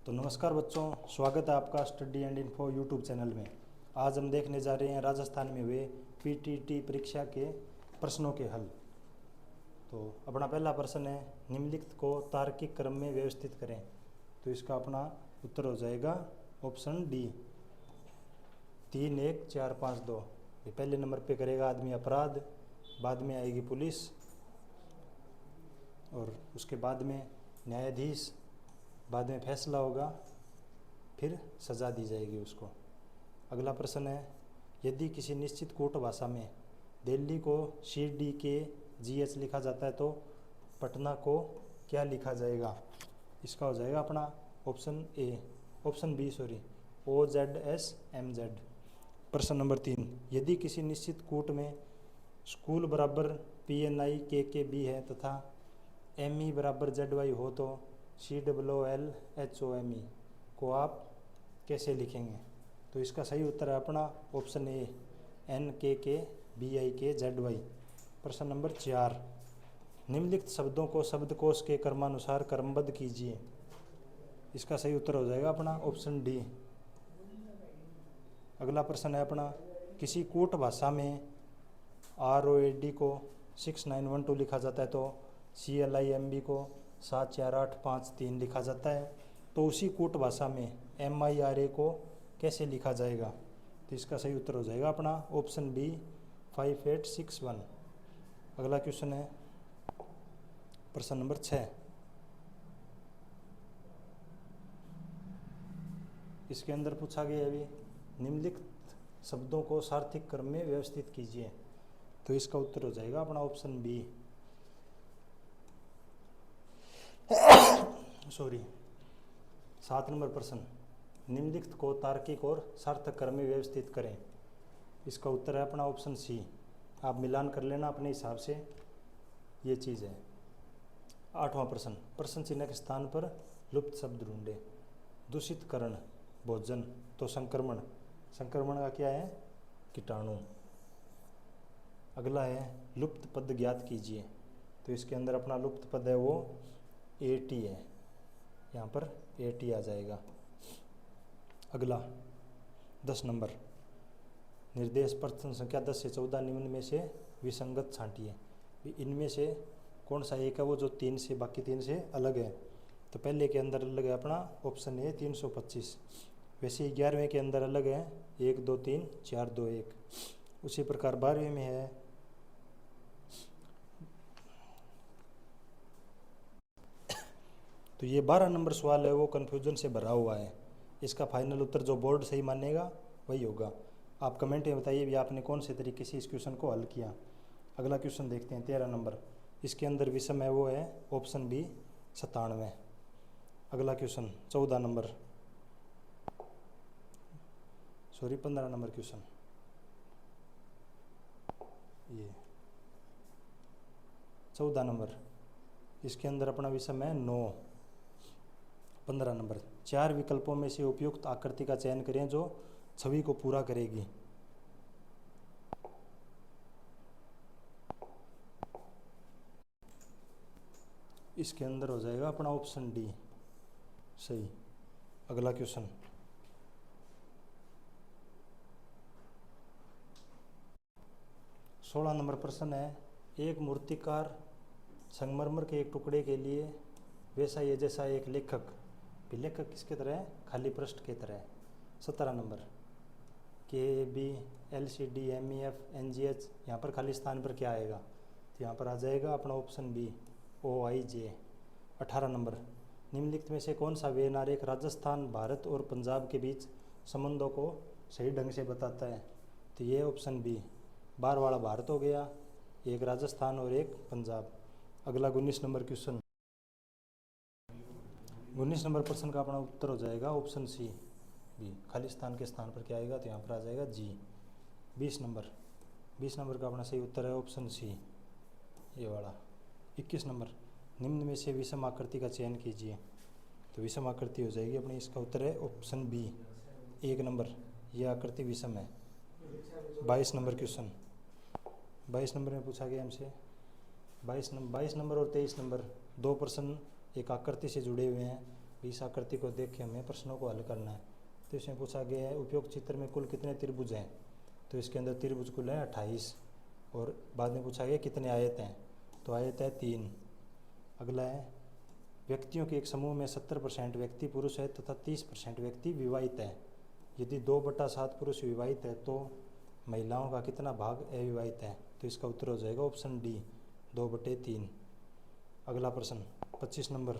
तो नमस्कार बच्चों, स्वागत है आपका study and info YouTube channel में। आज हम देखने जा रहे हैं राजस्थान में हुए पीटीटी परीक्षा के प्रश्नों के हल। तो अपना पहला प्रश्न है, निम्नलिखित को तार्किक क्रम में व्यवस्थित करें। तो इसका अपना उत्तर हो जाएगा ऑप्शन डी, 3 1 4 5 2। ये पहले नंबर पे करेगा आदमी अपराध, बाद में आएगी पुलिस और उसके बाद में न्यायाधीश, बाद में फैसला होगा, फिर सज़ा दी जाएगी उसको। अगला प्रश्न है, यदि किसी निश्चित कोट भाषा में दिल्ली को CDKGH लिखा जाता है तो पटना को क्या लिखा जाएगा? इसका हो जाएगा अपना ऑप्शन बी OZSMZ। प्रश्न नंबर 3, यदि किसी निश्चित कूट में स्कूल बराबर PNIKKB है तथा ME बराबर ZY हो तो COOLHOME को आप कैसे लिखेंगे? तो इसका सही उत्तर है अपना ऑप्शन ए, NKKBIKZY। प्रश्न नंबर 4, निम्नलिखित शब्दों को शब्दकोश के क्रमानुसार क्रमबद्ध कीजिए। इसका सही उत्तर हो जाएगा अपना ऑप्शन डी। अगला प्रश्न है अपना, किसी कूट भाषा में ROAD को 6912 लिखा जाता है तो CLIMB को 74853 लिखा जाता है, तो उसी कूट भाषा में MIRA को कैसे लिखा जाएगा? तो इसका सही उत्तर हो जाएगा अपना ऑप्शन बी 5861। अगला क्वेश्चन है प्रश्न नंबर 6, इसके अंदर पूछा गया अभी, निम्नलिखित शब्दों को सार्थिक क्रम में व्यवस्थित कीजिए। तो इसका उत्तर हो जाएगा अपना ऑप्शन बी 7 नंबर प्रश्न, निम्नलिखित को तार्किक और सार्थक क्रम में व्यवस्थित करें। इसका उत्तर है अपना ऑप्शन सी। आप मिलान कर लेना अपने हिसाब से, ये चीज़ है। 8वां प्रश्न, प्रश्न चिन्ह के स्थान पर लुप्त शब्द ढूंढे। दूषित करण भोजन, तो संक्रमण का क्या है? कीटाणु। अगला है लुप्त पद ज्ञात कीजिए। तो इसके अंदर अपना लुप्त पद है वो AT है, यहाँ पर AT आ जाएगा। अगला 10 नंबर, निर्देश प्रश्न संख्या 10 से 14 निम्न में से विसंगत छांटिए। इनमें से कौन सा एक है वो जो 3 से बाकी 3 से अलग है? तो पहले के अंदर अलग है अपना ऑप्शन ए 325। वैसे 11वें के अंदर अलग है 1 2 3 4 2 1। उसी प्रकार 12वें में है तो ये 12 नंबर सवाल है वो कन्फ्यूजन से भरा हुआ है। इसका फाइनल उत्तर जो बोर्ड सही मानेगा वही होगा। आप कमेंट में बताइए भी आपने कौन से तरीके से इस क्वेश्चन को हल किया। अगला क्वेश्चन देखते हैं 13 नंबर, इसके अंदर विषम है वो है ऑप्शन बी 97। अगला क्वेश्चन 15 नंबर क्वेश्चन, ये 14 नंबर, इसके अंदर अपना विषम है 9। 15 नंबर, 4 विकल्पों में से उपयुक्त आकृति का चयन करें जो छवि को पूरा करेगी। इसके अंदर हो जाएगा अपना ऑप्शन डी सही। अगला क्वेश्चन 16 नंबर प्रश्न है, एक मूर्तिकार संगमरमर के एक टुकड़े के लिए वैसा ये जैसा एक लेखक किसके तरह है? खाली पृष्ठ के तरह है। 17 number, KB LCD MEF NGH, यहाँ पर खाली स्थान पर क्या आएगा? तो यहाँ पर आ जाएगा अपना ऑप्शन बी OIJ। 18 नंबर, निम्नलिखित में से कौन सा वेन आरेख राजस्थान, भारत और पंजाब के बीच संबंधों को सही ढंग से बताता है? तो ये ऑप्शन बी बार वाला भारत हो गया, एक राजस्थान और एक पंजाब। अगला 19 नंबर क्वेश्चन, 19 नंबर प्रश्न का अपना उत्तर हो जाएगा ऑप्शन सी बी, खाली स्थान के स्थान पर क्या आएगा? तो यहाँ पर आ जाएगा जी। 20 नंबर का अपना सही उत्तर है ऑप्शन सी, ये वाला। 21 नंबर, निम्न में से विषम आकृति का चयन कीजिए। तो विषम आकृति हो जाएगी अपनी, इसका उत्तर है ऑप्शन बी 1 नंबर, यह आकृति विषम है। 22 नंबर क्वेश्चन, 22 नंबर में पूछा गया हमसे 22 नंबर और 23 नंबर 2 प्रश्न एक आकृति से जुड़े हुए हैं। इस आकृति को देख के हमें प्रश्नों को हल करना है। तो इसमें पूछा गया है उपयुक्त चित्र में कुल कितने त्रिभुज हैं। तो इसके अंदर त्रिभुज कुल है 28। और बाद में पूछा गया कितने आयत हैं। तो आयत है 3। अगला है व्यक्तियों के एक समूह में 70% व्यक्ति पुरुष है तथा 30% व्यक्ति विवाहित है। यदि 2/7 पुरुष विवाहित है तो महिलाओं का कितना भाग अविवाहित है। तो इसका उत्तर हो जाएगा ऑप्शन डी 2/3। अगला प्रश्न 25 नंबर।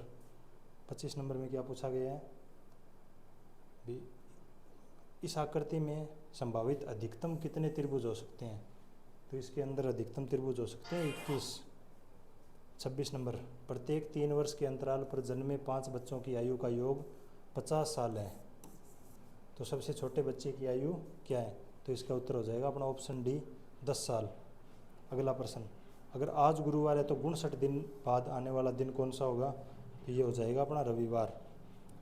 25 नंबर में क्या पूछा गया है भी इस आकृति में संभावित अधिकतम कितने त्रिभुज हो सकते हैं। तो इसके अंदर अधिकतम त्रिभुज हो सकते हैं 21। 26 नंबर प्रत्येक 3 वर्ष के अंतराल पर जन्मे 5 बच्चों की आयु का योग 50 साल है। तो सबसे छोटे बच्चे की आयु क्या है। तो इसका उत्तर हो जाएगा अपना ऑप्शन डी 10 साल। अगला प्रश्न अगर आज गुरुवार है तो 59 दिन बाद आने वाला दिन कौन सा होगा। तो ये हो जाएगा अपना रविवार।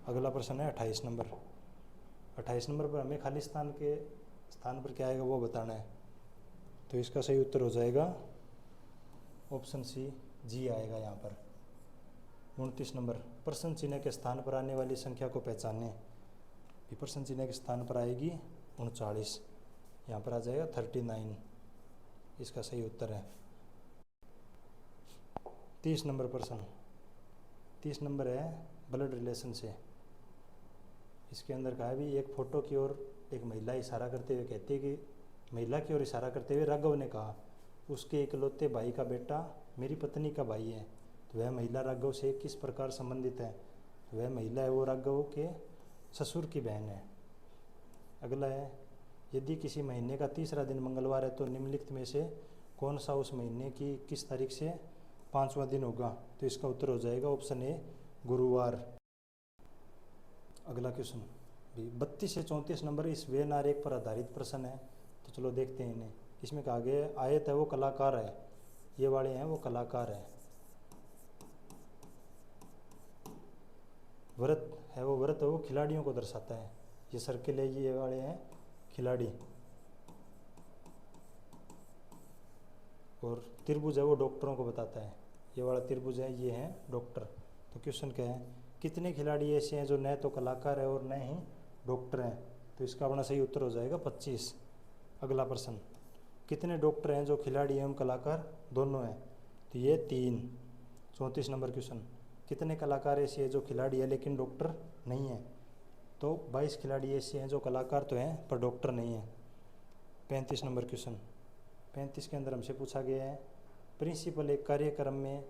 अगला प्रश्न है 28 नंबर। 28 नंबर पर हमें खाली स्थान के स्थान पर क्या आएगा वो बताना है। तो इसका सही उत्तर हो जाएगा ऑप्शन सी जी आएगा यहाँ पर। 29 नंबर प्रश्न चिन्ह के स्थान पर आने वाली संख्या को पहचानें। प्रश्न चिन्ह के स्थान पर आएगी 39, यहाँ पर आ जाएगा 39। इसका सही उत्तर है। 30 नंबर प्रश्न। 30 नंबर है ब्लड रिलेशन से। इसके अंदर कहा भी एक फोटो की ओर एक महिला इशारा करते हुए कहती है कि महिला की ओर इशारा करते हुए राघव ने कहा उसके इकलौते भाई का बेटा मेरी पत्नी का भाई है। तो वह महिला राघव से किस प्रकार संबंधित है। तो वह महिला है वो राघव के ससुर की बहन है। अगला है यदि किसी महीने का तीसरा दिन मंगलवार है तो निम्नलिखित में से कौन सा उस महीने की किस तारीख से 5वां दिन होगा। तो इसका उत्तर हो जाएगा ऑप्शन ए गुरुवार। अगला क्वेश्चन 32 से 34 नंबर इस वेन आरेख पर आधारित प्रश्न है। तो चलो देखते हैं इन्हें। इसमें कहा गया आयत है वो कलाकार है, ये वाले हैं वो कलाकार है। वृत्त है वो खिलाड़ियों को दर्शाता है। ये सर्किल है ये वाले हैं खिलाड़ी। और त्रिभुज है वो डॉक्टरों को बताता है। ये वाला त्रिभुज है ये है डॉक्टर। तो क्वेश्चन क्या है कितने खिलाड़ी ऐसे हैं जो न तो कलाकार है और न ही डॉक्टर हैं। तो इसका अपना सही उत्तर हो जाएगा 25। अगला प्रश्न कितने डॉक्टर हैं जो खिलाड़ी एवं कलाकार दोनों हैं। तो ये 3। 34 नंबर क्वेश्चन कितने कलाकार ऐसे हैं जो खिलाड़ी है लेकिन डॉक्टर नहीं है। तो 22 खिलाड़ी ऐसे हैं जो कलाकार तो हैं पर डॉक्टर नहीं है। 35 नंबर क्वेश्चन। 35 के अंदर हमसे पूछा गया है प्रिंसिपल एक कार्यक्रम में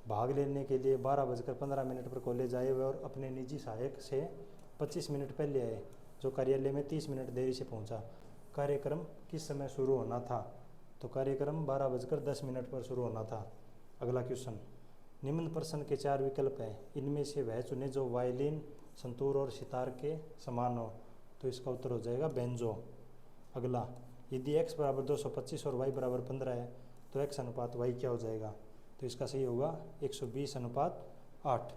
भाग लेने के लिए 12:15 पर कॉलेज आए हुए और अपने निजी सहायक से 25 मिनट पहले आए जो कार्यालय में 30 मिनट देरी से पहुंचा। कार्यक्रम किस समय शुरू होना था। तो कार्यक्रम 12:10 पर शुरू होना था। अगला क्वेश्चन निम्न प्रश्न के 4 विकल्प हैं इनमें से वह चुने जो वायलिन संतूर और सितार के समान हो। तो इसका उत्तर हो जाएगा बेंजो। अगला यदि x = 225 और y = 15 है तो x अनुपात y क्या हो जाएगा। तो इसका सही होगा 120:8।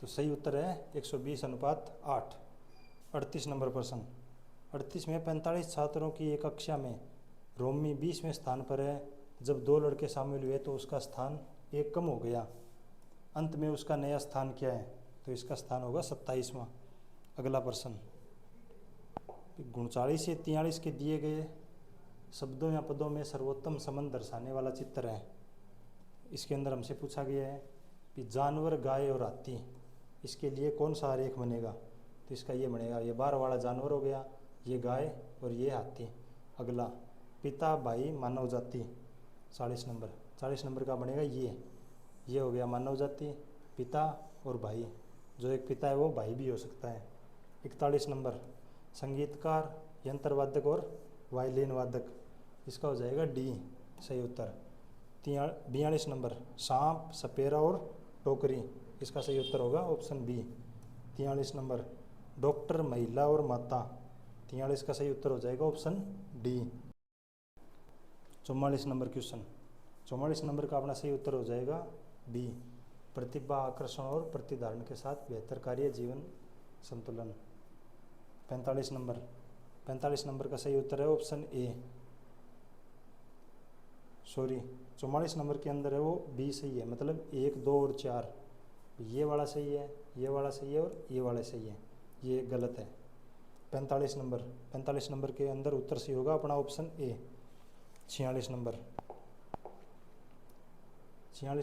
तो सही उत्तर है 120:8। 38 नंबर प्रश्न। 38 में 45 छात्रों की एक कक्षा में रोमी 20वें स्थान पर है। जब 2 लड़के शामिल हुए तो उसका स्थान 1 कम हो गया। अंत में उसका नया स्थान क्या है। तो इसका स्थान होगा 27वां। अगला प्रश्न 39 से 43 के दिए गए शब्दों या पदों में सर्वोत्तम संबंध दर्शाने वाला चित्र है। इसके अंदर हमसे पूछा गया है कि जानवर गाय और हाथी इसके लिए कौन सा आरेख बनेगा। तो इसका ये बनेगा ये 12 वाला जानवर हो गया, ये गाय और ये हाथी। अगला पिता भाई मानव जाति 40 नंबर का बनेगा ये हो गया मानव जाति पिता और भाई। जो एक पिता है वो भाई भी हो सकता है। 41 नंबर संगीतकार यंत्रवादक और वायलिन वादक इसका हो जाएगा डी सही उत्तर। 42 नंबर सांप सपेरा और टोकरी इसका सही उत्तर होगा ऑप्शन बी। 43 नंबर डॉक्टर महिला और माता 43 का सही उत्तर हो जाएगा option D. 44 number question. 44 number का अपना सही उत्तर हो जाएगा बी प्रतिभा आकर्षण और प्रतिधारण के साथ बेहतर कार्य जीवन संतुलन। 45 नंबर का सही उत्तर है ऑप्शन ए सॉरी 44 नंबर के अंदर है वो बी सही है, मतलब 1, 2 और 4 ये वाला सही है, ये वाला सही है और ये वाला सही है, ये गलत है। 45 नंबर के अंदर उत्तर सही होगा अपना ऑप्शन ए। 46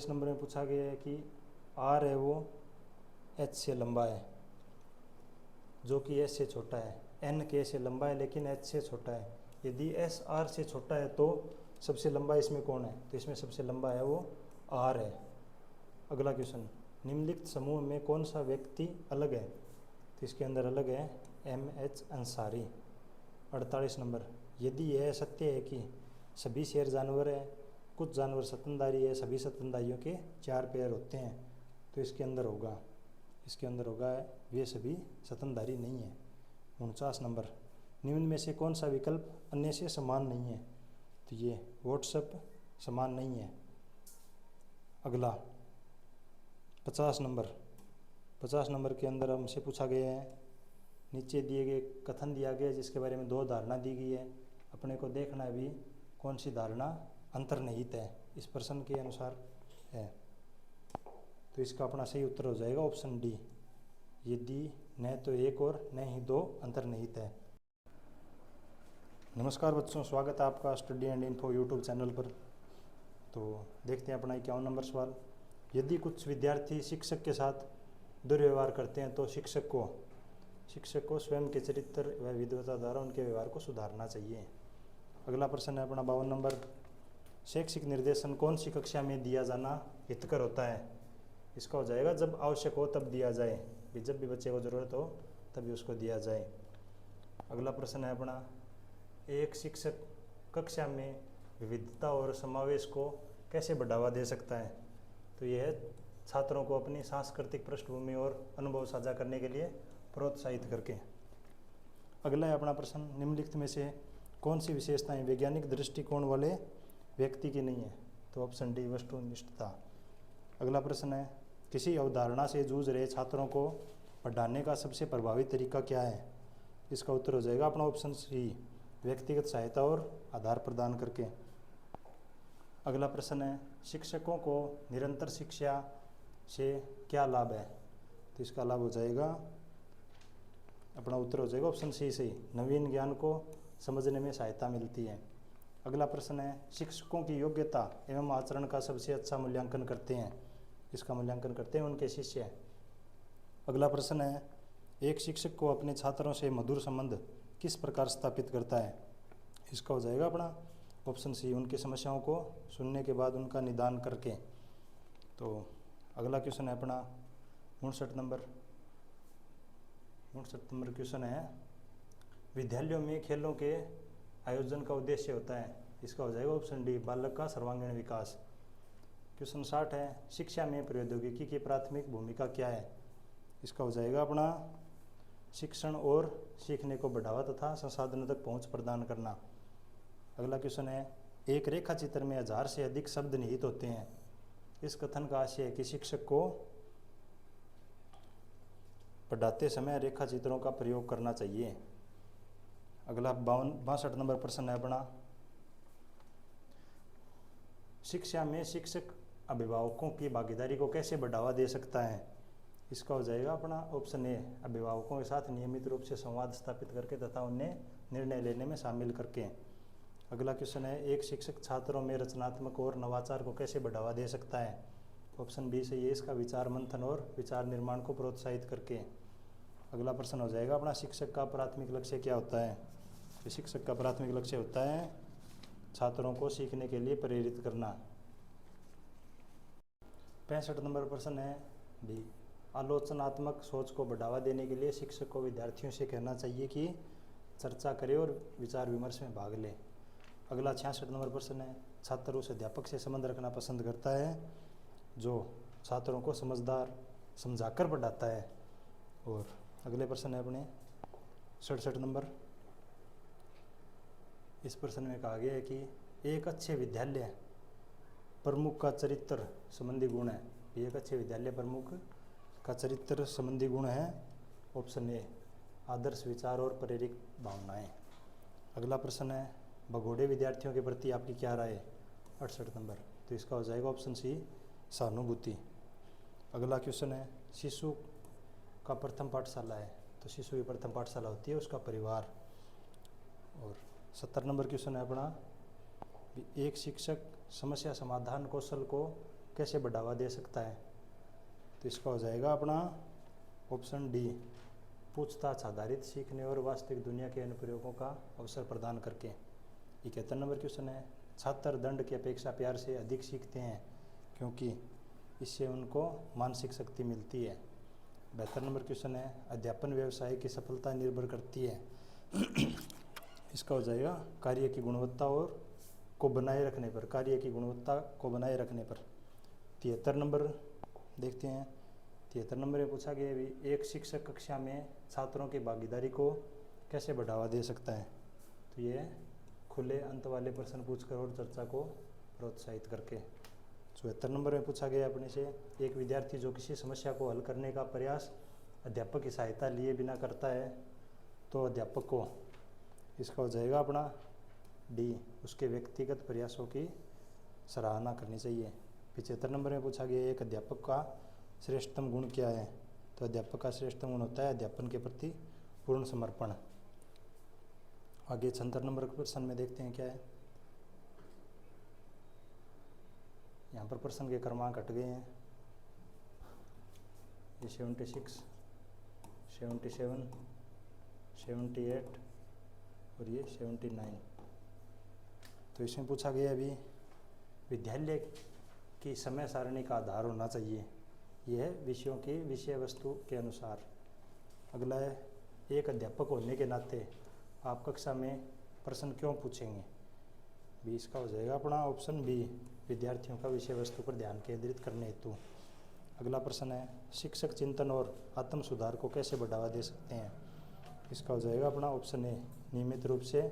नंबर में पूछा गया है कि आर है वो एच से लंबा है, जो कि एच से छोटा है। एन के से लंबा है लेकिन एच से छोटा है। यदि एस आर से छोटा है तो सबसे लंबा इसमें कौन है? तो इसमें सबसे लंबा है वो आर है। अगला क्वेश्चन, निम्नलिखित समूह में कौन सा व्यक्ति अलग है? तो इसके अंदर अलग है एम एच अंसारी। 48 नंबर, यदि यह सत्य है कि सभी शेर जानवर है, कुछ जानवर स्तनधारी है, सभी स्तनधारियों के 4 पैर होते हैं, तो इसके अंदर होगा वे सभी स्तनधारी नहीं है। 49 नंबर, निम्न में से कौन सा विकल्प अन्य से समान नहीं है? तो ये व्हाट्सएप समान नहीं है। अगला 50 नंबर के अंदर हमसे पूछा गया है, नीचे दिए गए कथन दिया गया जिसके बारे में 2 धारणा दी गई है, अपने को देखना है भी कौन सी धारणा अंतर्निहित है इस प्रश्न के अनुसार है। तो इसका अपना सही उत्तर हो जाएगा ऑप्शन डी, यदि न तो 1 और न ही 2 अंतर्निहित है। नमस्कार बच्चों, स्वागत है आपका study and info YouTube channel पर। तो देखते हैं अपना 51 नंबर सवाल, यदि कुछ विद्यार्थी शिक्षक के साथ दुर्व्यवहार करते हैं तो शिक्षक को स्वयं के चरित्र व विद्वता द्वारा उनके व्यवहार को सुधारना चाहिए। अगला प्रश्न है अपना 52 नंबर, शैक्षिक निर्देशन कौन सी कक्षा में दिया जाना हितकर होता है? इसका हो जाएगा जब आवश्यक हो तब दिया जाए, जब भी बच्चे को ज़रूरत हो तभी उसको दिया जाए। अगला प्रश्न है अपना, एक शिक्षक कक्षा में विविधता और समावेश को कैसे बढ़ावा दे सकता है? तो यह है छात्रों को अपनी सांस्कृतिक पृष्ठभूमि और अनुभव साझा करने के लिए प्रोत्साहित करके। अगला है अपना प्रश्न, निम्नलिखित में से कौन सी विशेषताएं वैज्ञानिक दृष्टिकोण वाले व्यक्ति की नहीं है? तो ऑप्शन डी, वस्तुनिष्ठता। अगला प्रश्न है, किसी अवधारणा से जूझ रहे छात्रों को पढ़ाने का सबसे प्रभावी तरीका क्या है? इसका उत्तर हो जाएगा अपना ऑप्शन सी, व्यक्तिगत सहायता और आधार प्रदान करके। अगला प्रश्न है, शिक्षकों को निरंतर शिक्षा से क्या लाभ है? तो इसका लाभ हो जाएगा, अपना उत्तर हो जाएगा ऑप्शन सी सही, नवीन ज्ञान को समझने में सहायता मिलती है। अगला प्रश्न है, शिक्षकों की योग्यता एवं आचरण का सबसे अच्छा मूल्यांकन करते हैं? इसका मूल्यांकन करते हैं उनके शिष्य। अगला प्रश्न है, एक शिक्षक को अपने छात्रों से मधुर संबंध किस प्रकार स्थापित करता है? इसका हो जाएगा अपना ऑप्शन सी, उनकी समस्याओं को सुनने के बाद उनका निदान करके। तो अगला क्वेश्चन है अपना 59 नंबर क्वेश्चन है, विद्यालयों में खेलों के आयोजन का उद्देश्य होता है? इसका हो जाएगा ऑप्शन डी, बालक का सर्वांगीण विकास। क्वेश्चन 60 है, शिक्षा में प्रौद्योगिकी की प्राथमिक भूमिका क्या है? इसका हो जाएगा अपना शिक्षण और सीखने को बढ़ावा तथा संसाधनों तक पहुंच प्रदान करना। अगला क्वेश्चन है, एक रेखा चित्र में 1000 से अधिक शब्द निहित होते हैं, इस कथन का आशय है कि शिक्षक को पढ़ाते समय रेखा चित्रों का प्रयोग करना चाहिए। अगला 62 नंबर प्रश्न है अपना, शिक्षा में शिक्षक अभिभावकों की भागीदारी को कैसे बढ़ावा दे सकता है? इसका हो जाएगा अपना ऑप्शन ए, अभिभावकों के साथ नियमित रूप से संवाद स्थापित करके तथा उन्हें निर्णय लेने में शामिल करके। अगला क्वेश्चन है, एक शिक्षक छात्रों में रचनात्मक और नवाचार को कैसे बढ़ावा दे सकता है? ऑप्शन बी सही है, इसका विचार मंथन और विचार निर्माण को प्रोत्साहित करके। अगला प्रश्न हो जाएगा अपना, शिक्षक का प्राथमिक लक्ष्य क्या होता है? तो शिक्षक का प्राथमिक लक्ष्य होता है छात्रों को सीखने के लिए प्रेरित करना। 65 नंबर प्रश्न है बी, आलोचनात्मक सोच को बढ़ावा देने के लिए शिक्षक को विद्यार्थियों से कहना चाहिए कि चर्चा करे और विचार विमर्श में भाग ले। अगला 66 नंबर प्रश्न है, छात्र उस अध्यापक से संबंध रखना पसंद करता है जो छात्रों को समझाकर पढ़ाता है। और अगले प्रश्न है अपने 67 नंबर, इस प्रश्न में कहा गया है कि एक अच्छे विद्यालय प्रमुख का चरित्र संबंधी गुण है। एक अच्छे विद्यालय प्रमुख का चरित्र संबंधी गुण है ऑप्शन ए, आदर्श विचार और प्रेरक भावनाएं। अगला प्रश्न है, भगोड़े विद्यार्थियों के प्रति आपकी क्या राय है? 68 नंबर। तो इसका हो जाएगा ऑप्शन सी सहानुभूति। अगला क्वेश्चन है शिशु का प्रथम पाठशाला है, तो शिशु की प्रथम पाठशाला होती है उसका परिवार। और 70 नंबर क्वेश्चन है अपना, एक शिक्षक समस्या समाधान कौशल को कैसे बढ़ावा दे सकता है? तो इसका हो जाएगा अपना ऑप्शन डी, पूछताछ आधारित सीखने और वास्तविक दुनिया के अनुप्रयोगों का अवसर प्रदान करके। 71 नंबर क्वेश्चन है छात्र दंड की अपेक्षा प्यार से अधिक सीखते हैं क्योंकि इससे उनको मानसिक शक्ति मिलती है। 72 नंबर क्वेश्चन है अध्यापन व्यवसाय की सफलता निर्भर करती है। इसका हो जाएगा कार्य की गुणवत्ता और को बनाए रखने पर, कार्य की गुणवत्ता को बनाए रखने पर। 73 नंबर देखते हैं। 73 नंबर में पूछा गया भी एक शिक्षक कक्षा में छात्रों की भागीदारी को कैसे बढ़ावा दे सकता है? तो ये खुले अंत वाले प्रश्न पूछकर और चर्चा को प्रोत्साहित करके। 74 नंबर में पूछा गया अपने से एक विद्यार्थी जो किसी समस्या को हल करने का प्रयास अध्यापक की सहायता लिए बिना करता है तो अध्यापक को, इसका हो जाएगा अपना डी, उसके व्यक्तिगत प्रयासों की सराहना करनी चाहिए। 75 नंबर में पूछा गया एक अध्यापक का श्रेष्ठतम गुण क्या है? तो अध्यापक का श्रेष्ठतम गुण होता है अध्यापन के प्रति पूर्ण समर्पण। आगे 76 नंबर के प्रश्न में देखते हैं क्या है। यहाँ पर प्रश्न के क्रमांक हट गए हैं। ये 76, 77, 78 और ये 79। तो इसमें पूछा गया अभी विद्यालय की समय सारणी का आधार होना चाहिए, यह है विषयों की विषय वस्तु के अनुसार। अगला है एक अध्यापक होने के नाते आप कक्षा में प्रश्न क्यों पूछेंगे? भी इसका हो जाएगा अपना ऑप्शन बी, विद्यार्थियों का विषय वस्तु पर ध्यान केंद्रित करने हेतु। अगला प्रश्न है शिक्षक चिंतन और आत्म सुधार को कैसे बढ़ावा दे सकते हैं? इसका हो जाएगा अपना ऑप्शन ए, नियमित रूप से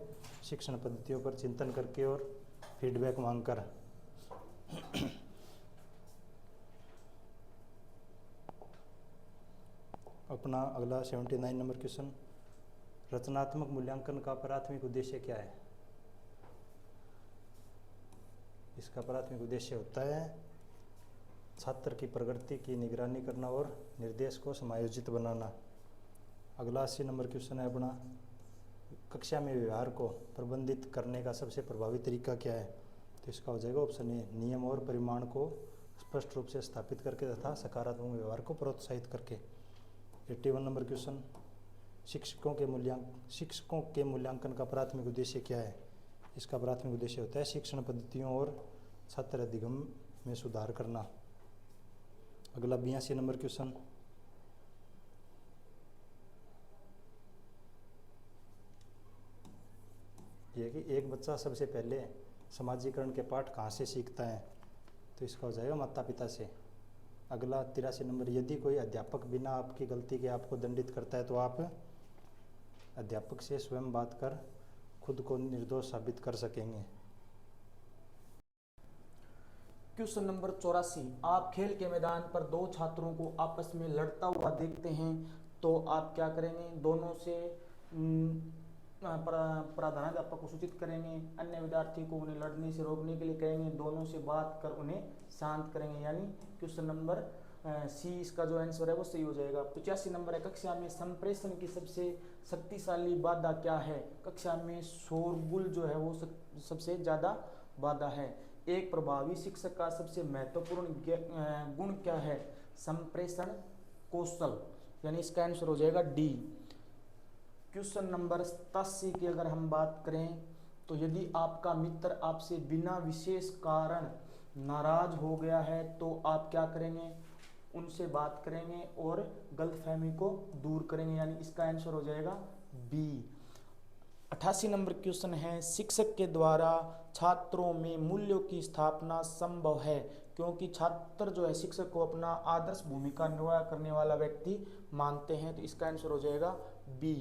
शिक्षण पद्धतियों पर चिंतन करके और फीडबैक मांगकर। अपना अगला 79 नंबर क्वेश्चन, रचनात्मक मूल्यांकन का प्राथमिक उद्देश्य क्या है? इसका प्राथमिक उद्देश्य होता है छात्र की प्रगति की निगरानी करना और निर्देश को समायोजित बनाना। अगला 80 नंबर क्वेश्चन है अपना, कक्षा में व्यवहार को प्रबंधित करने का सबसे प्रभावी तरीका क्या है? तो इसका हो जाएगा ऑप्शन ए, नियम और परिमाण को स्पष्ट रूप से स्थापित करके तथा सकारात्मक व्यवहार को प्रोत्साहित करके। 81 नंबर क्वेश्चन, शिक्षकों के मूल्यांकन का प्राथमिक उद्देश्य क्या है? इसका प्राथमिक उद्देश्य होता है शिक्षण पद्धतियों और छात्र अधिगम में सुधार करना। अगला 82 नंबर क्वेश्चन, यह कि एक बच्चा सबसे पहले समाजीकरण के पाठ कहाँ से सीखता है? तो इसका हो जाएगा माता पिता से। अगला 83 नंबर, यदि कोई अध्यापक बिना आपकी गलती के आपको दंडित करता है तो आप अध्यापक से स्वयं बात कर खुद को निर्दोष साबित कर सकेंगे। क्वेश्चन नंबर 84, आप खेल के मैदान पर दो छात्रों को आपस में लड़ता हुआ देखते हैं तो आप क्या करेंगे? दोनों से प्रधानाध्यापक को सूचित करेंगे, अन्य विद्यार्थी को उन्हें लड़ने से रोकने के लिए कहेंगे, दोनों से बात कर उन्हें शांत करेंगे। यानी क्वेश्चन नंबर सी इसका जो आंसर है वो सही हो जाएगा। 85 नंबर है, कक्षा में संप्रेषण की सबसे शक्तिशाली बाधा क्या है? कक्षा में शोरगुल जो है वो सबसे ज़्यादा बाधा है। एक प्रभावी शिक्षक का सबसे महत्वपूर्ण गुण क्या है? संप्रेषण कौशल, यानी इसका आंसर हो जाएगा डी। क्वेश्चन नंबर 87 की अगर हम बात करें तो यदि आपका मित्र आपसे बिना विशेष कारण नाराज हो गया है तो आप क्या करेंगे? उनसे बात करेंगे और गलतफहमी को दूर करेंगे, यानी इसका आंसर हो जाएगा बी। 88 नंबर क्वेश्चन है, शिक्षक के द्वारा छात्रों में मूल्यों की स्थापना संभव है क्योंकि छात्र जो है शिक्षक को अपना आदर्श भूमिका निर्वाह करने वाला व्यक्ति मानते हैं, तो इसका आंसर हो जाएगा बी।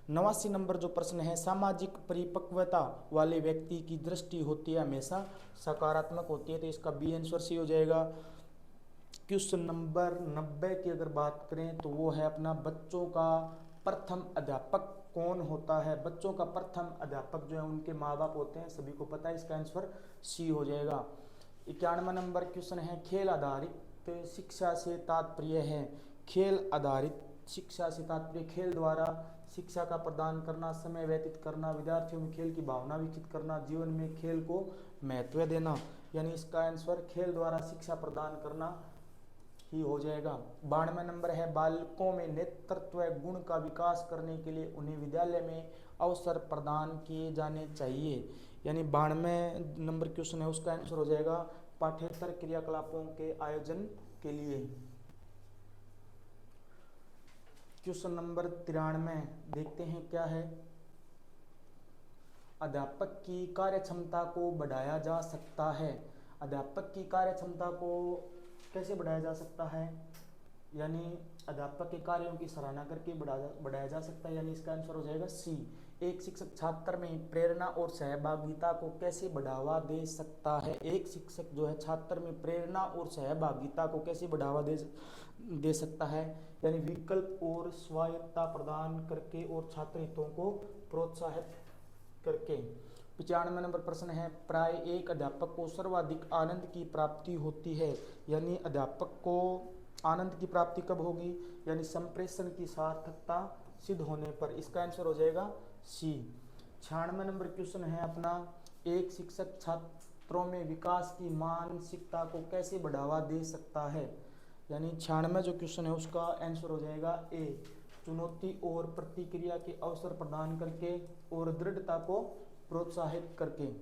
89 नंबर जो प्रश्न है, सामाजिक परिपक्वता वाले व्यक्ति की दृष्टि होती है हमेशा सकारात्मक होती है, तो इसका बी आंसर सी हो जाएगा। क्वेश्चन नंबर 90 की अगर बात करें तो वो है अपना बच्चों का प्रथम अध्यापक कौन होता है? बच्चों का प्रथम अध्यापक जो है उनके माँ बाप होते हैं, सभी को पता है। इसका आंसर सी हो जाएगा। 91 नंबर क्वेश्चन है, खेल आधारित शिक्षा से तात्पर्य है। खेल आधारित शिक्षा से तात्पर्य खेल द्वारा शिक्षा का प्रदान करना, समय व्यतीत करना, विद्यार्थियों में खेल की भावना विकसित करना, जीवन में खेल को महत्व देना। यानी इसका आंसर खेल द्वारा शिक्षा प्रदान करना ही हो जाएगा। 92 नंबर है, बालकों में नेतृत्व गुण का विकास करने के लिए उन्हें विद्यालय में अवसर प्रदान किए जाने चाहिए। यानी 92 नंबर क्वेश्चन है, उसका आंसर हो जाएगा पाठ्येतर क्रियाकलापों के आयोजन के लिए। क्वेश्चन नंबर 93 देखते हैं क्या है। अध्यापक की कार्यक्षमता को बढ़ाया जा सकता है। अध्यापक की कार्यक्षमता को कैसे बढ़ाया जा सकता है? यानी अध्यापक के कार्यों की सराहना करके बढ़ाया जा सकता है। यानी इसका आंसर हो जाएगा सी। एक शिक्षक छात्र में प्रेरणा और सहभागिता को कैसे बढ़ावा दे सकता है? एक शिक्षक जो है छात्र में प्रेरणा और सहभागिता को कैसे बढ़ावा दे सकता है? यानी विकल्प और स्वायत्तता प्रदान करके और छात्र हितों को प्रोत्साहित करके। 95 नंबर प्रश्न है, प्राय एक अध्यापक को सर्वाधिक आनंद की प्राप्ति होती है। यानी अध्यापक को आनंद की प्राप्ति कब होगी? यानी संप्रेषण की सार्थकता सिद्ध होने पर। इसका आंसर हो जाएगा सी। 96 नंबर क्वेश्चन है अपना, एक शिक्षक छात्रों में विकास की मानसिकता को कैसे बढ़ावा दे सकता है? यानी 96 जो क्वेश्चन है उसका आंसर हो जाएगा ए, चुनौती और प्रतिक्रिया के अवसर प्रदान करके और दृढ़ता को प्रोत्साहित करके।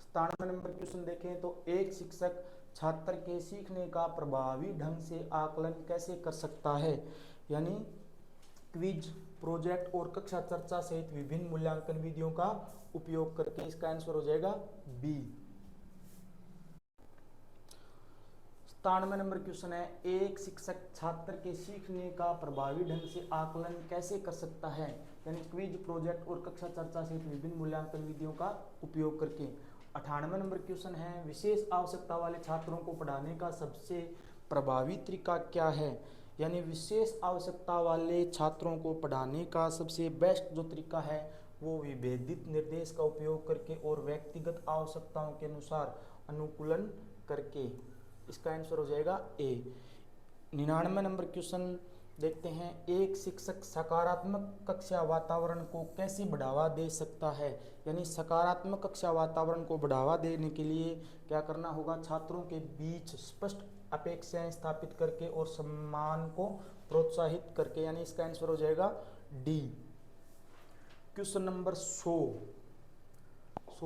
97 नंबर क्वेश्चन देखें तो एक शिक्षक छात्र के सीखने का प्रभावी ढंग से आकलन कैसे कर सकता है? यानी क्विज, प्रोजेक्ट और कक्षा चर्चा सहित विभिन्न मूल्यांकन विधियों का उपयोग करके। इसका आंसर हो जाएगा बी। 97 नंबर क्वेश्चन है, एक शिक्षक छात्र के सीखने का प्रभावी ढंग से आकलन कैसे कर सकता है? यानी क्विज, प्रोजेक्ट और कक्षा चर्चा सहित विभिन्न मूल्यांकन विधियों का उपयोग करके। 98 नंबर क्वेश्चन है, विशेष आवश्यकता वाले छात्रों को पढ़ाने का सबसे प्रभावी तरीका क्या है? यानी विशेष आवश्यकता वाले छात्रों को पढ़ाने का सबसे बेस्ट जो तरीका है वो विभेदित निर्देश का उपयोग करके और व्यक्तिगत आवश्यकताओं के अनुसार अनुकूलन करके। इसका आंसर हो जाएगा ए। 99 नंबर क्वेश्चन देखते हैं, एक शिक्षक सकारात्मक कक्षा वातावरण को कैसे बढ़ावा दे सकता है? यानी सकारात्मक कक्षा वातावरण को बढ़ावा देने के लिए क्या करना होगा? छात्रों के बीच स्पष्ट अपेक्षाएं स्थापित करके और सम्मान को प्रोत्साहित करके। यानी इसका आंसर हो जाएगा D. Question number 100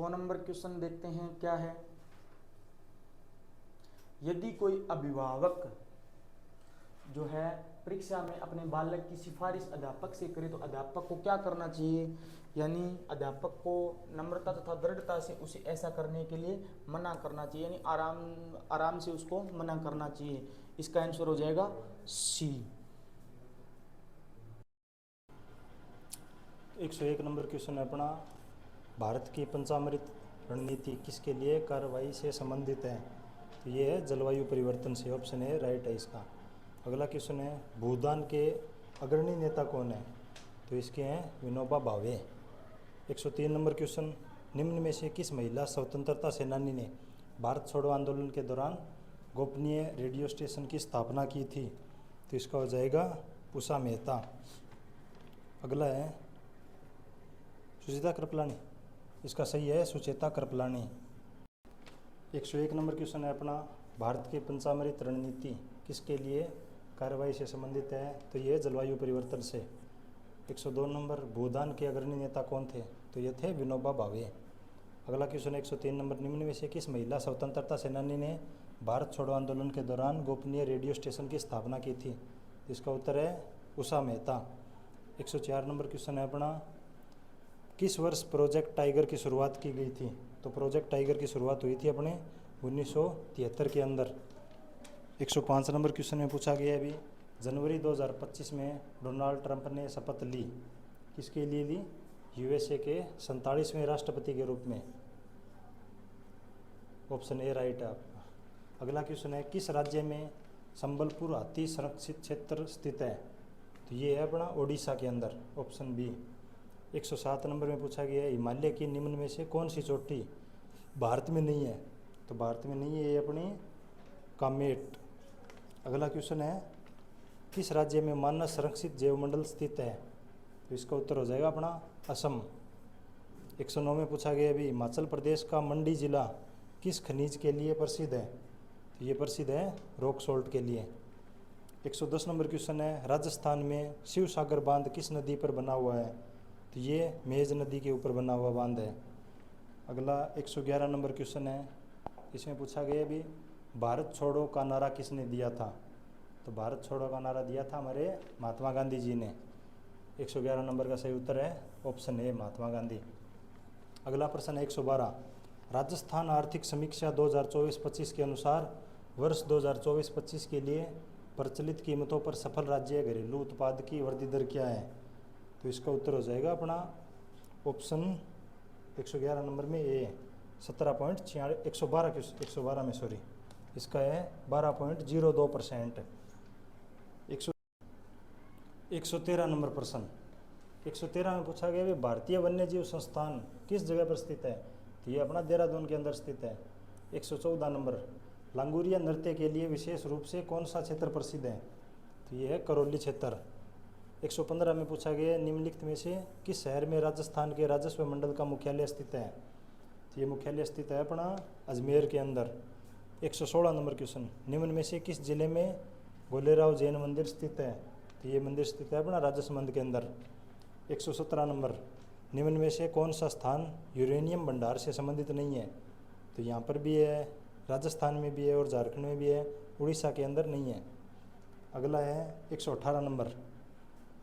number question देखते हैं क्या है। यदि कोई अभिभावक जो है परीक्षा में अपने बालक की सिफारिश अध्यापक से करे तो अध्यापक को क्या करना चाहिए? यानी अध्यापक को नम्रता तथा दृढ़ता से उसे ऐसा करने के लिए मना करना चाहिए। यानी आराम से उसको मना करना चाहिए। इसका आंसर हो जाएगा सी। 101 नंबर क्वेश्चन है अपना, भारत की पंचामृत रणनीति किसके लिए कार्रवाई से संबंधित है? तो ये है जलवायु परिवर्तन से। ऑप्शन ए राइट है इसका। अगला क्वेश्चन है, भूदान के अग्रणी नेता कौन है? तो इसके हैं विनोबा भावे। 103 नंबर क्वेश्चन, निम्न में से किस महिला स्वतंत्रता सेनानी ने भारत छोड़ो आंदोलन के दौरान गोपनीय रेडियो स्टेशन की स्थापना की थी? तो इसका हो जाएगा उषा मेहता। अगला है सुचेता कृपलानी। इसका सही है सुचेता कृपलानी। 101 नंबर क्वेश्चन है अपना, भारत की पंचामृत रणनीति किसके लिए कार्रवाई से संबंधित है? तो ये जलवायु परिवर्तन से। 102 नंबर, भूदान के अग्रणी नेता कौन थे? तो ये थे विनोबा भावे। अगला क्वेश्चन 103 नंबर, निम्न में से किस महिला स्वतंत्रता सेनानी ने भारत छोड़ो आंदोलन के दौरान गोपनीय रेडियो स्टेशन की स्थापना की थी? इसका उत्तर है उषा मेहता। 104 नंबर क्वेश्चन है अपना, किस वर्ष प्रोजेक्ट टाइगर की शुरुआत की गई थी? तो प्रोजेक्ट टाइगर की शुरुआत हुई थी अपने 1973 के अंदर। 105 नंबर क्वेश्चन में पूछा गया अभी, जनवरी 2025 में डोनाल्ड ट्रंप ने शपथ ली, किसके लिए ली? यूएसए के 47वें राष्ट्रपति के रूप में। ऑप्शन ए राइट है आपका। अगला क्वेश्चन है, किस राज्य में संबलपुर हाथी संरक्षित क्षेत्र स्थित है? तो ये है अपना उड़ीसा के अंदर, ऑप्शन बी। 107 नंबर में पूछा गया है हिमालय की निम्न में से कौन सी चोटी भारत में नहीं है? तो भारत में नहीं है ये अपनी कामेट। अगला क्वेश्चन है किस राज्य में मानस संरक्षित जैवमंडल स्थित है? तो इसका उत्तर हो जाएगा अपना असम। 109 में पूछा गया अभी हिमाचल प्रदेश का मंडी जिला किस खनिज के लिए प्रसिद्ध है? तो ये प्रसिद्ध है रॉक सॉल्ट के लिए। 110 नंबर क्वेश्चन है राजस्थान में शिव सागर बांध किस नदी पर बना हुआ है? तो ये मेज नदी के ऊपर बना हुआ बांध है। अगला 111 नंबर क्वेश्चन है, इसमें पूछा गया अभी भारत छोड़ो का नारा किसने दिया था? तो भारत छोड़ो का नारा दिया था हमारे महात्मा गांधी जी ने। 111 नंबर का सही उत्तर है ऑप्शन ए महात्मा गांधी। अगला प्रश्न है 112 राजस्थान आर्थिक समीक्षा 2024-25 के अनुसार वर्ष 2024-25 के लिए प्रचलित कीमतों पर सफल राज्य घरेलू उत्पाद की वृद्धि दर क्या है? तो इसका उत्तर हो जाएगा अपना ऑप्शन 111 नंबर में ए 112 में सॉरी इसका है 12.02%। 113 नंबर प्रश्न 113 में पूछा गया भी भारतीय वन्यजीव संस्थान किस जगह पर स्थित है? तो ये अपना देहरादून के अंदर स्थित है। 114 नंबर लांगुरिया नृत्य के लिए विशेष रूप से कौन सा क्षेत्र प्रसिद्ध है? तो ये है करौली क्षेत्र। 115 में पूछा गया निम्नलिखित में से किस शहर में राजस्थान के राजस्व मंडल का मुख्यालय स्थित है? तो ये मुख्यालय स्थित है अपना अजमेर के अंदर। 116 नंबर क्वेश्चन निम्न में से किस जिले में गोलेराव जैन मंदिर स्थित है? तो ये मंदिर स्थित है अपना राजसमंद के अंदर। 117 नंबर निम्न में से कौन सा स्थान यूरेनियम भंडार से संबंधित नहीं है? तो यहाँ पर भी है, राजस्थान में भी है और झारखंड में भी है, उड़ीसा के अंदर नहीं है। अगला है 118 नंबर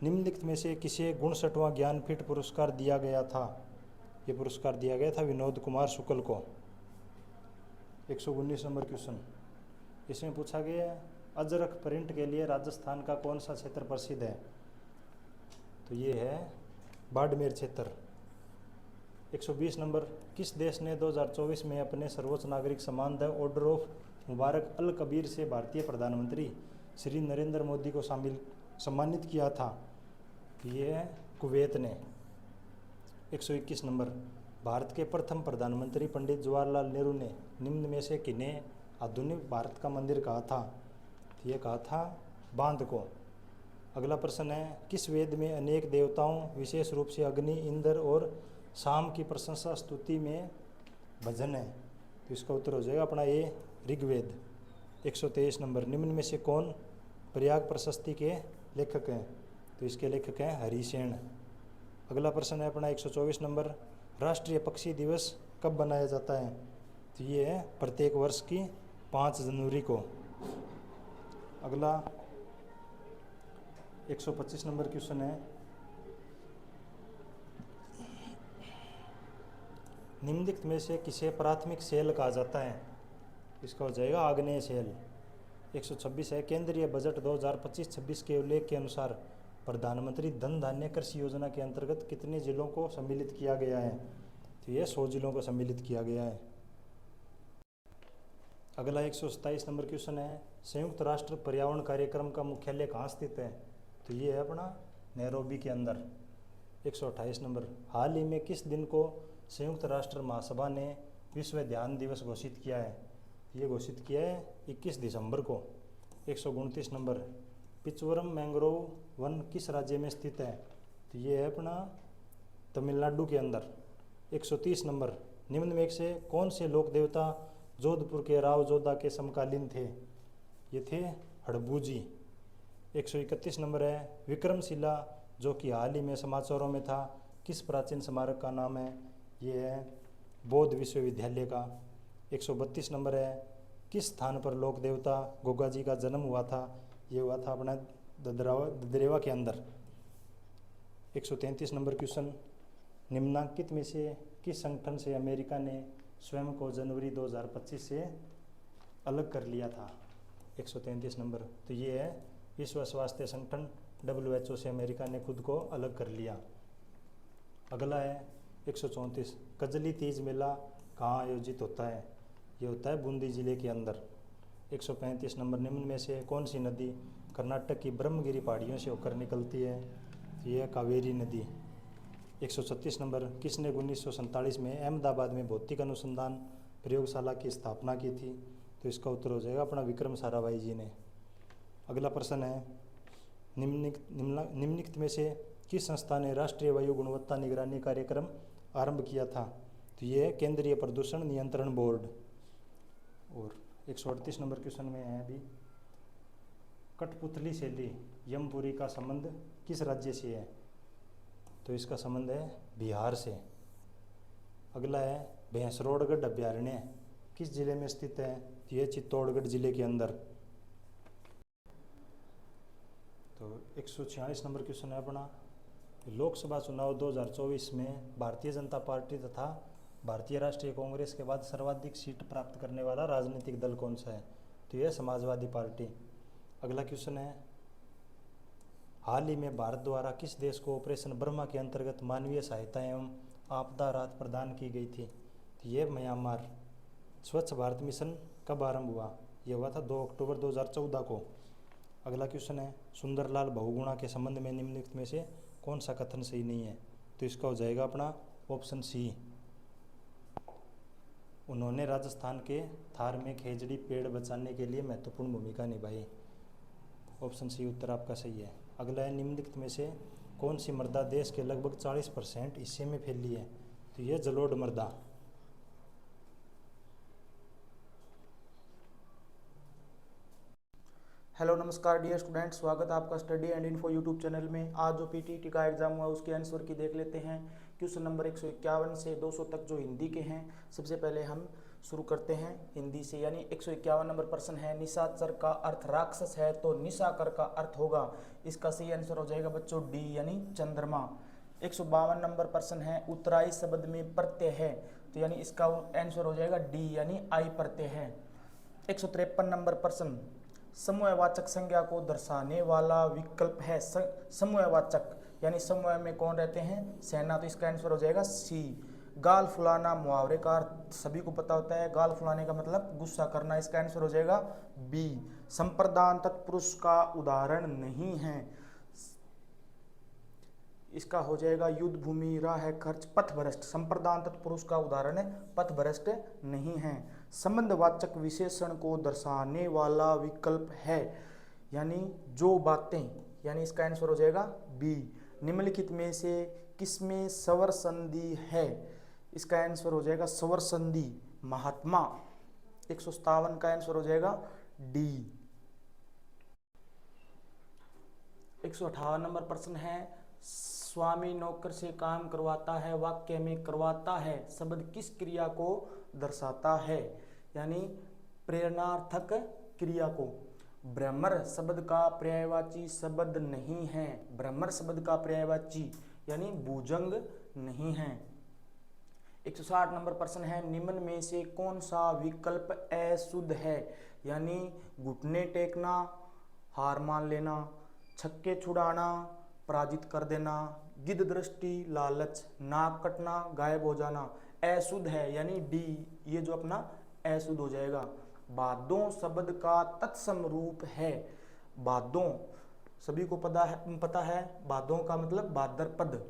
निम्नलिखित में से किसे 59वां ज्ञानपीठ पुरस्कार दिया गया था? ये पुरस्कार दिया गया था विनोद कुमार शुक्ल को। 119 नंबर क्वेश्चन इसमें पूछा गया है अजरक प्रिंट के लिए राजस्थान का कौन सा क्षेत्र प्रसिद्ध है? तो ये है बाड़मेर क्षेत्र। 120 नंबर किस देश ने 2024 में अपने सर्वोच्च नागरिक सम्मान द ऑर्डर ऑफ मुबारक अल कबीर से भारतीय प्रधानमंत्री श्री नरेंद्र मोदी को सम्मानित किया था? तो ये है कुवैत ने। 121 नंबर भारत के प्रथम प्रधानमंत्री पंडित जवाहरलाल नेहरू ने निम्न में से किन्हें आधुनिक भारत का मंदिर कहा था? तो ये कहा था बांध को। अगला प्रश्न है किस वेद में अनेक देवताओं विशेष रूप से अग्नि इंद्र और शाम की प्रशंसा स्तुति में भजन है? तो इसका उत्तर हो जाएगा अपना ये ऋग्वेद। 123 नंबर निम्न में से कौन प्रयाग प्रशस्ति के लेखक हैं? तो इसके लेखक हैं हरिसेन। अगला प्रश्न है अपना 124 नंबर राष्ट्रीय पक्षी दिवस कब बनाया जाता है? तो ये है प्रत्येक वर्ष की 5 जनवरी को। अगला 125 नंबर क्वेश्चन है निम्नलिखित में से किसे प्राथमिक सेल कहा जाता है? इसका हो जाएगा आग्नेय सेल। 126 है केंद्रीय बजट 2025-26 के उल्लेख के अनुसार प्रधानमंत्री धन धान्य कृषि योजना के अंतर्गत कितने जिलों को सम्मिलित किया गया है? तो ये 100 जिलों को सम्मिलित किया गया है। अगला 127 नंबर क्वेश्चन है संयुक्त राष्ट्र पर्यावरण कार्यक्रम का मुख्यालय कहाँ स्थित है? तो ये है अपना नैरोबी के अंदर। 128 नंबर हाल ही में किस दिन को संयुक्त राष्ट्र महासभा ने विश्व ध्यान दिवस घोषित किया है? ये घोषित किया है 21 दिसंबर को। 129 नंबर पिचवरम मैंग्रोव वन किस राज्य में स्थित है? तो ये है अपना तमिलनाडु के अंदर। 130 नंबर निम्न में से कौन से लोक देवता जोधपुर के राव जोधा के समकालीन थे? ये थे हड़बूजी। 131 नंबर है विक्रमशिला जो कि हाल ही में समाचारों में था किस प्राचीन स्मारक का नाम है? ये है बौद्ध विश्वविद्यालय का। 132 नंबर है किस स्थान पर लोक देवता गोगा जी का जन्म हुआ था? ये हुआ था अपना ददरेवा के अंदर। 133 नंबर क्वेश्चन निम्नांकित में से किस संगठन से अमेरिका ने स्वयं को जनवरी 2025 से अलग कर लिया था? 133 नंबर तो ये है विश्व स्वास्थ्य संगठन WHO से अमेरिका ने खुद को अलग कर लिया। अगला है 134 कजली तीज मेला कहाँ आयोजित होता है? ये होता है बूंदी जिले के अंदर। 135 नंबर निम्न में से कौन सी नदी कर्नाटक की ब्रह्मगिरी पहाड़ियों से होकर निकलती है, तो यह कावेरी नदी। 136 नंबर, किसने 1947 में अहमदाबाद में भौतिक अनुसंधान प्रयोगशाला की स्थापना की थी? तो इसका उत्तर हो जाएगा अपना विक्रम साराभाई जी ने। अगला प्रश्न है, निम्नलिखित में से किस संस्था ने राष्ट्रीय वायु गुणवत्ता निगरानी कार्यक्रम आरंभ किया था? तो ये है केंद्रीय प्रदूषण नियंत्रण बोर्ड। और 138 नंबर क्वेश्चन में है अभी, कठपुतली शैली यमपुरी का संबंध किस राज्य से है? तो इसका संबंध है बिहार से। अगला है, भैंसरोडगढ़ अभ्यारण्य किस जिले में स्थित है? तो यह चित्तौड़गढ़ जिले के अंदर। तो 146 नंबर क्वेश्चन है अपना, लोकसभा चुनाव 2024 में भारतीय जनता पार्टी तथा भारतीय राष्ट्रीय कांग्रेस के बाद सर्वाधिक सीट प्राप्त करने वाला राजनीतिक दल कौन सा है? तो यह समाजवादी पार्टी। अगला क्वेश्चन है, हाल ही में भारत द्वारा किस देश को ऑपरेशन ब्रह्मा के अंतर्गत मानवीय सहायता एवं आपदा राहत प्रदान की गई थी? तो ये म्यांमार। स्वच्छ भारत मिशन कब आरंभ हुआ? यह हुआ था 2 अक्टूबर 2014 को। अगला क्वेश्चन है, सुंदरलाल बहुगुणा के संबंध में निम्नलिखित में से कौन सा कथन सही नहीं है? तो इसका हो जाएगा अपना ऑप्शन सी। उन्होंने राजस्थान के थार में खेजड़ी पेड़ बचाने के लिए महत्वपूर्ण भूमिका निभाई। ऑप्शन सी उत्तर आपका सही है। अगला है, निम्नलिखित में से कौन सी मृदा देश के लगभग 40% हिस्से में फैली है? तो यह जलोढ़ मृदा। हेलो नमस्कार डियर स्टूडेंट, स्वागत है आपका study and info YouTube channel में। आज जो पीटीटी का एग्जाम हुआ उसके आंसर की देख लेते हैं। क्वेश्चन नंबर 151 से 200 तक जो हिंदी के हैं। सबसे पहले हम शुरू करते हैं हिंदी से, यानी 151 नंबर प्रश्न है, निशाचर का अर्थ राक्षस है तो निशाकर का अर्थ होगा, इसका सही आंसर हो जाएगा बच्चों डी यानी चंद्रमा। 152 नंबर प्रश्न है, उत्तराई शब्द में प्रत्यय है, तो यानी इसका आंसर हो जाएगा डी यानी आई प्रत्यय है। 153 नंबर प्रश्न, समूहवाचक संज्ञा को दर्शाने वाला विकल्प है समूहवाचक, यानी समूह में कौन रहते हैं? सेना, तो इसका आंसर हो जाएगा सी। गाल फुलाना मुहावरे का अर्थ सभी को पता होता है, गाल फुलाने का मतलब गुस्सा करना, इसका आंसर हो जाएगा बी। संप्रदान तत्पुरुष का उदाहरण नहीं है, इसका हो जाएगा युद्ध भूमि, राह है खर्च, पथभ्रष्ट। संप्रदान तत्पुरुष का उदाहरण है पथभ्रष्ट नहीं है। संबंधवाचक विशेषण को दर्शाने वाला विकल्प है, यानी जो बातें, यानी इसका आंसर हो जाएगा बी। निम्नलिखित में से किसमें स्वर संधि है? इसका आंसर हो जाएगा स्वर संधि महात्मा। 157 का आंसर हो जाएगा डी। 158 नंबर प्रश्न है, स्वामी नौकर से काम करवाता है, वाक्य में करवाता है शब्द किस क्रिया को दर्शाता है? यानी प्रेरणार्थक क्रिया को। ब्रह्मर शब्द का पर्यायवाची शब्द नहीं है, ब्रह्मर शब्द का पर्यायवाची यानी भुजंग नहीं है। 160 नंबर प्रश्न है, निम्न में से कौन सा विकल्प अशुद्ध है? यानी घुटने टेकना, हार मान लेना, छक्के छुड़ाना, पराजित कर देना, गिद्ध दृष्टि, लालच, नाक कटना, गायब हो जाना, अशुद्ध है, यानी डी, ये जो अपना अशुद्ध हो जाएगा। बादों शब्द का तत्सम रूप है, बादों सभी को पता है बादों का मतलब भाद्रपद।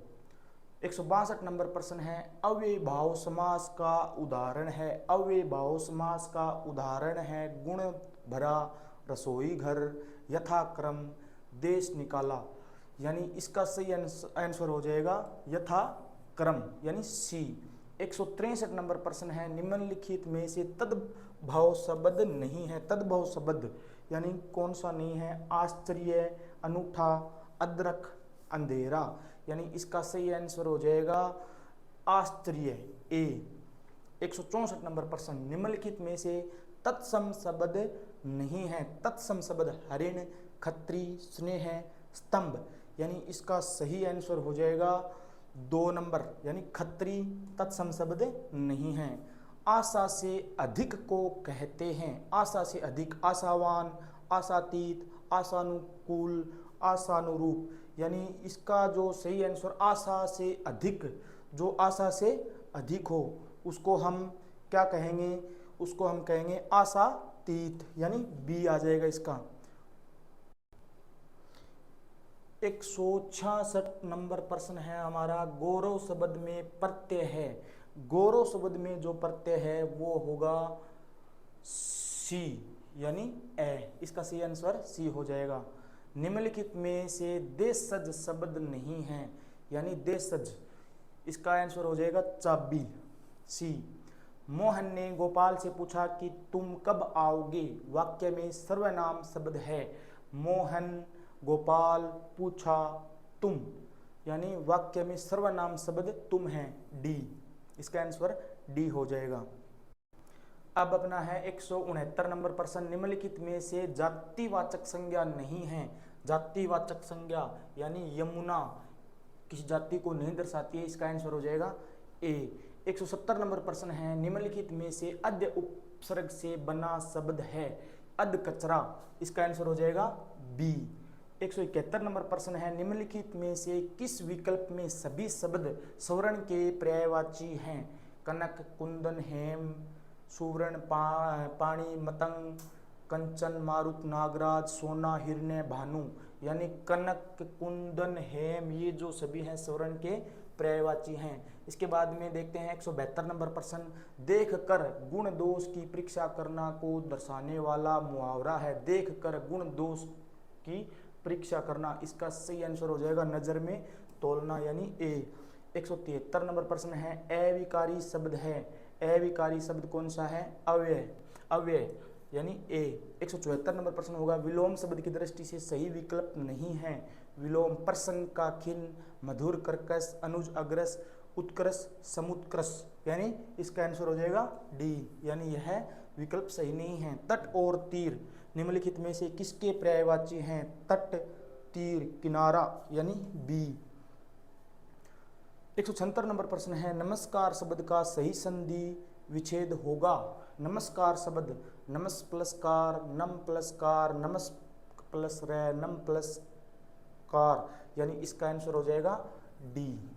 162 नंबर प्रश्न है, अव्ययभाव समास का उदाहरण है, अव्ययभाव समास का उदाहरण है गुण भरा, रसोई घर, यथाक्रम, देश निकाला, यानी इसका सही आंसर हो जाएगा यथाक्रम यानी सी। 163 नंबर प्रश्न है, निम्नलिखित में से तद्भव शब्द नहीं है, तद्भव शब्द यानी कौन सा नहीं है? आश्चर्य, अनूठा, अदरक, अंधेरा, यानी इसका सही आंसर हो जाएगा आश्चर्य ए। 164 नंबर प्रश्न, निम्नलिखित में से तत्सम शब्द नहीं है, तत्सम शब्द हरिण, खत्री, स्नेह, स्तंभ, यानी इसका सही आंसर हो जाएगा 2 नंबर यानी खत्री, तत्सम शब्द नहीं है। आशा से अधिक को कहते हैं, आशा से अधिक, आशावान, आशातीत, आशानुकूल, आशानुरूप, यानी इसका जो सही आंसर आशा से अधिक, जो आशा से अधिक हो उसको हम क्या कहेंगे? उसको हम कहेंगे आशातीत, यानी बी आ जाएगा इसका। 166 नंबर प्रश्न है हमारा, गौरव शब्द में प्रत्यय है। गौरव शब्द में जो प्रत्यय है वो होगा सी, यानी ए। इसका सही आंसर सी हो जाएगा। निम्नलिखित में से देशज शब्द नहीं है, यानी देशज, इसका आंसर हो जाएगा चाबी, सी। मोहन ने गोपाल से पूछा कि तुम कब आओगे, वाक्य में सर्वनाम शब्द है। मोहन, गोपाल, पूछा, तुम, यानी वाक्य में सर्वनाम शब्द तुम है, डी। इसका आंसर डी हो जाएगा। अब अपना है 169 नंबर प्रश्न, निम्नलिखित में से जातिवाचक संज्ञा नहीं है। जातिवाचक संज्ञा यानी यमुना किसी जाति को नहीं दर्शाती है, इसका आंसर हो जाएगा ए। 170 नंबर प्रश्न है, निम्नलिखित में से अद्य उपसर्ग से बना शब्द है। अद कचरा, इसका आंसर हो जाएगा बी। 171 नंबर प्रश्न है, निम्नलिखित में से किस विकल्प में सभी शब्द स्वर्ण के पर्यायवाची हैं। कनक, कुंदन, हेम, सुवर्ण, पानी, मतंग, कंचन, मारुत, नागराज, सोना, हिरण्य, भानु, यानी कनक, कुंदन, हेम, ये जो सभी हैं स्वर्ण के पर्यायवाची हैं। इसके बाद में देखते हैं 172 नंबर प्रश्न, देख कर गुण दोष की परीक्षा करना को दर्शाने वाला मुहावरा है। देख कर गुण दोष की परीक्षा करना, इसका सही आंसर हो जाएगा नजर में तोलना, यानी ए। 173 नंबर प्रश्न है, अविकारी शब्द है। अविकारी शब्द कौन सा है, अव्यय, अव्यय यानी ए। 174 नंबर प्रश्न होगा, विलोम शब्द की दृष्टि से सही विकल्प नहीं है। विलोम प्रसन्न का खिन, मधुर, कर्कश, अनुज, अग्रस, उत्कर्ष, समुत्कर्ष, यानी इसका आंसर हो जाएगा डी, यानी यह विकल्प सही नहीं है। तट और तीर निम्नलिखित में से किसके पर्यायवाची हैं। तट, तीर, किनारा, यानी बी। 176 नंबर प्रश्न है, नमस्कार शब्द का सही संधि विच्छेद होगा। नमस्कार शब्द नमस् प्लस कार, नम प्लस कार, नमस् प्लस रे, नम प्लस कार, यानी इसका आंसर हो जाएगा डी।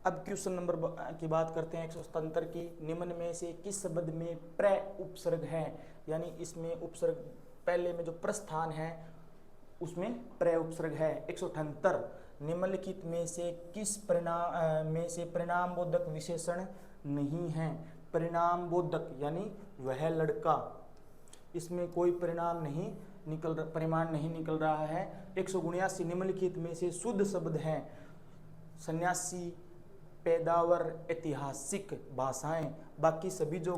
अब क्वेश्चन नंबर की बात करते हैं 177 की, निम्न में से किस शब्द में प्र उपसर्ग है, यानी इसमें उपसर्ग पहले में जो प्रस्थान है उसमें प्र उपसर्ग है। 178, निम्नलिखित में से किस परिणाम बोधक विशेषण नहीं है। परिणाम बोधक यानी वह लड़का, इसमें कोई परिणाम नहीं निकल रहा है। 179, निम्नलिखित में से शुद्ध शब्द है। सन्यासी, पैदावर, ऐतिहासिक, भाषाएं, बाकी सभी जो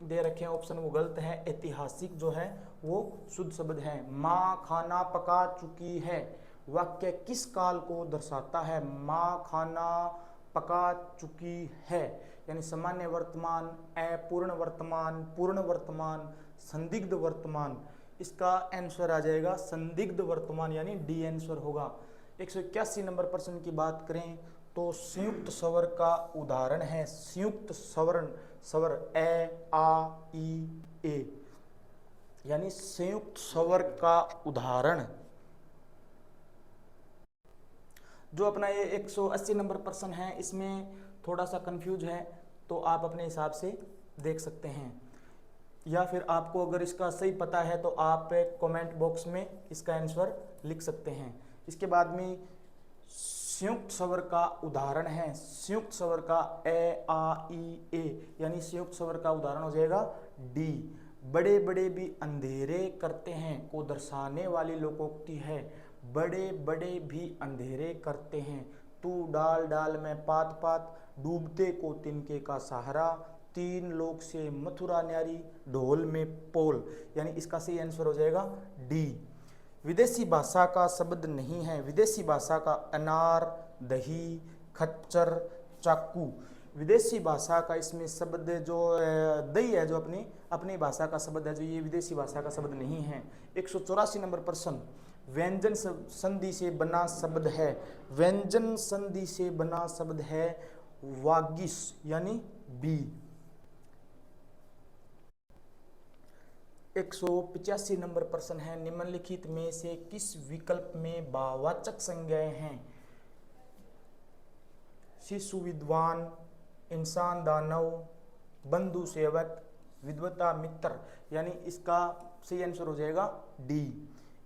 दे रखे हैं ऑप्शन वो गलत है। ऐतिहासिक जो है वो शुद्ध शब्द है। माँ खाना पका चुकी है, वाक्य किस काल को दर्शाता है। माँ खाना पका चुकी है, यानी सामान्य वर्तमान, अपूर्ण वर्तमान, पूर्ण वर्तमान, संदिग्ध वर्तमान, इसका आंसर आ जाएगा संदिग्ध वर्तमान, यानी डी आंसर होगा। 181 नंबर प्रश्न की बात करें तो संयुक्त स्वर का उदाहरण है। संयुक्त स्वर ए, आ, ई, ए, यानी संयुक्त स्वर का उदाहरण। जो अपना ये 180 नंबर प्रश्न है इसमें थोड़ा सा कंफ्यूज है, तो आप अपने हिसाब से देख सकते हैं, या फिर आपको अगर इसका सही पता है तो आप कमेंट बॉक्स में इसका आंसर लिख सकते हैं। इसके बाद में संयुक्त स्वर का उदाहरण है। संयुक्त स्वर का ए, आ, ई, ए, यानी संयुक्त स्वर का उदाहरण हो जाएगा डी। बड़े बड़े भी अंधेरे करते हैं को दर्शाने वाली लोकोक्ति है। बड़े बड़े भी अंधेरे करते हैं। तू डाल डाल में पात पात, डूबते को तिनके का सहारा, तीन लोग से मथुरा न्यारी, ढोल में पोल, यानी इसका सही आंसर हो जाएगा डी। विदेशी भाषा का शब्द नहीं है। विदेशी भाषा का अनार, दही, खच्चर, चाकू, विदेशी भाषा का इसमें शब्द जो दही है, जो अपनी भाषा का शब्द है, जो ये विदेशी भाषा का शब्द नहीं है। 184 नंबर प्रश्न, व्यंजन संधि से बना शब्द है। व्यंजन संधि से बना शब्द है वागिश, यानी बी। 185 नंबर प्रश्न है, निम्नलिखित में से किस विकल्प में भाववाचक संज्ञाएं हैं। शिशु विद्वान, इंसान दानव, बंधु सेवक, विद्वता मित्र, यानी इसका सही आंसर हो जाएगा डी।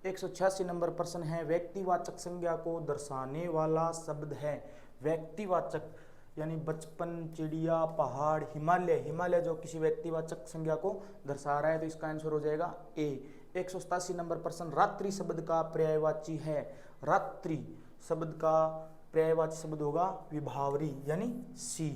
186 नंबर प्रश्न है, व्यक्तिवाचक संज्ञा को दर्शाने वाला शब्द है। व्यक्तिवाचक यानी बचपन, चिड़िया, पहाड़, हिमालय। हिमालय जो किसी व्यक्तिवाचक संज्ञा को दर्शा रहा है, तो इसका आंसर हो जाएगा ए। 187 नंबर प्रश्न, रात्रि शब्द का पर्यायवाची है। रात्रि शब्द का पर्यायवाची शब्द होगा विभावरी यानी सी।